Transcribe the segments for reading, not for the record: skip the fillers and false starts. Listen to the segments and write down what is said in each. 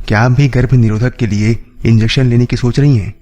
क्या आप भी गर्भ निरोधक के लिए इंजेक्शन लेने की सोच रही हैं?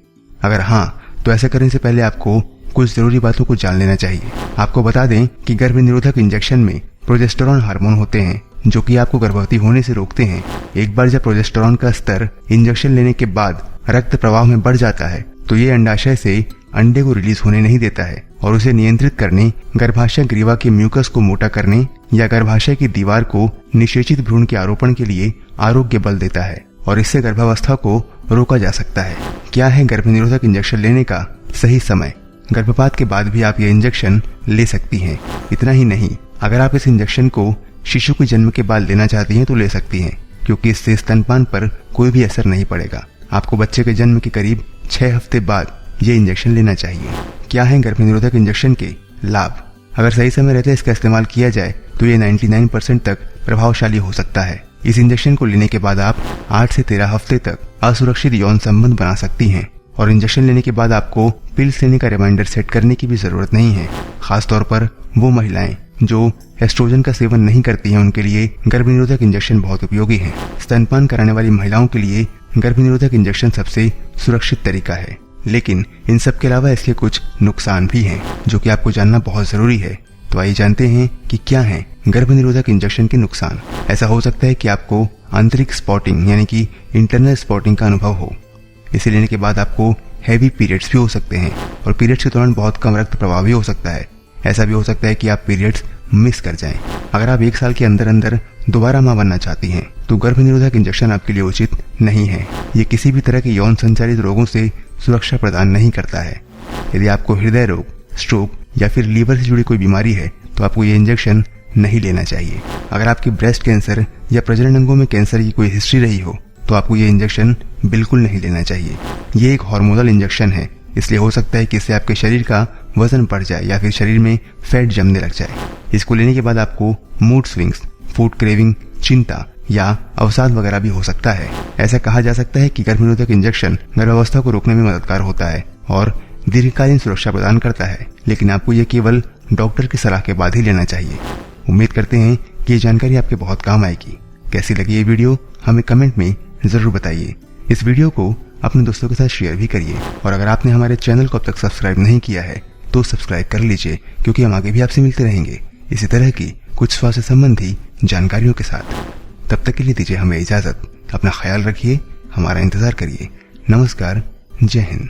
अगर हाँ, तो ऐसा करने से पहले आपको कुछ जरूरी बातों को जान लेना चाहिए। आपको बता दें कि गर्भ निरोधक इंजेक्शन में प्रोजेस्टेरॉन हार्मोन होते हैं जो कि आपको गर्भवती होने से रोकते हैं। एक बार जब प्रोजेस्टेरॉन का स्तर इंजेक्शन लेने के बाद रक्त प्रवाह में बढ़ जाता है तो ये अंडाशय से अंडे को रिलीज होने नहीं देता है और उसे नियंत्रित करने, गर्भाशय ग्रीवा के म्यूकस को मोटा करने या गर्भाशय की दीवार को निषेचित भ्रूण के आरोपण के लिए आरोग्य बल देता है और इससे गर्भावस्था को रोका जा सकता है। क्या है गर्भ निरोधक इंजेक्शन लेने का सही समय? गर्भपात के बाद भी आप ये इंजेक्शन ले सकती हैं। इतना ही नहीं, अगर आप इस इंजेक्शन को शिशु के जन्म के बाद लेना चाहती हैं तो ले सकती हैं, क्योंकि इससे स्तनपान पर कोई भी असर नहीं पड़ेगा। आपको बच्चे के जन्म के करीब 6 हफ्ते बाद ये इंजेक्शन लेना चाहिए। क्या है गर्भ निरोधक इंजेक्शन के लाभ? अगर सही समय रहते इसका इस्तेमाल किया जाए तो ये 99% तक प्रभावशाली हो सकता है। इस इंजेक्शन को लेने के बाद आप 8 से 13 हफ्ते तक असुरक्षित यौन संबंध बना सकती हैं और इंजेक्शन लेने के बाद आपको पिल्स लेने का रिमाइंडर सेट करने की भी जरूरत नहीं है। खासतौर पर वो महिलाएं जो एस्ट्रोजन का सेवन नहीं करती हैं, उनके लिए गर्भ निरोधक इंजेक्शन बहुत उपयोगी है। स्तनपान कराने वाली महिलाओं के लिए गर्भ निरोधक इंजेक्शन सबसे सुरक्षित तरीका है, लेकिन इन सब के अलावा इसके कुछ नुकसान भी हैं जो कि आपको जानना बहुत जरूरी है। तो आइए जानते हैं कि क्या है गर्भ निरोधक इंजेक्शन के नुकसान। ऐसा हो सकता है कि आपको आंतरिक स्पॉटिंग यानी कि इंटरनल स्पॉटिंग का अनुभव हो। इसे लेने के बाद आपको हैवी पीरियड्स भी हो सकते हैं और पीरियड्स के दौरान बहुत कम रक्त प्रवाह भी हो सकता है। ऐसा भी हो सकता है कि आप पीरियड्स मिस कर जाएं। अगर आप 1 साल के अंदर अंदर दोबारा मां बनना चाहती हैं तो गर्भ निरोधक इंजेक्शन आपके लिए उचित नहीं है। ये किसी भी तरह के यौन संचालित रोगों से सुरक्षा प्रदान नहीं करता है। यदि आपको हृदय रोग, स्ट्रोक या फिर लीवर से जुड़ी कोई बीमारी है तो आपको ये इंजेक्शन नहीं लेना चाहिए। अगर आपके ब्रेस्ट कैंसर या प्रजनन अंगों में कैंसर की कोई हिस्ट्री रही हो तो आपको ये इंजेक्शन बिल्कुल नहीं लेना चाहिए। ये एक हार्मोनल इंजेक्शन है, इसलिए हो सकता है कि इससे आपके शरीर का वजन बढ़ जाए या फिर शरीर में फैट जमने लग जाए। इसको लेने के बाद आपको मूड स्विंग्स, फूड क्रेविंग, चिंता या अवसाद वगैरह भी हो सकता है। ऐसा कहा जा सकता है कि गर्भ निरोधक इंजेक्शन गर्भावस्था को रोकने में मददगार होता है और दीर्घकालीन सुरक्षा प्रदान करता है, लेकिन आपको ये केवल डॉक्टर की सलाह के बाद ही लेना चाहिए। उम्मीद करते हैं कि ये जानकारी आपके बहुत काम आएगी। कैसी लगी ये वीडियो हमें कमेंट में जरूर बताइए। इस वीडियो को अपने दोस्तों के साथ शेयर भी करिए और अगर आपने हमारे चैनल को अब तक सब्सक्राइब नहीं किया है तो सब्सक्राइब कर लीजिए, क्योंकि हम आगे भी आपसे मिलते रहेंगे इसी तरह की कुछ स्वास्थ्य संबंधी जानकारियों के साथ। तब तक के लिए दीजिए हमें इजाजत। अपना ख्याल रखिए, हमारा इंतजार करिए। नमस्कार, जय हिंद।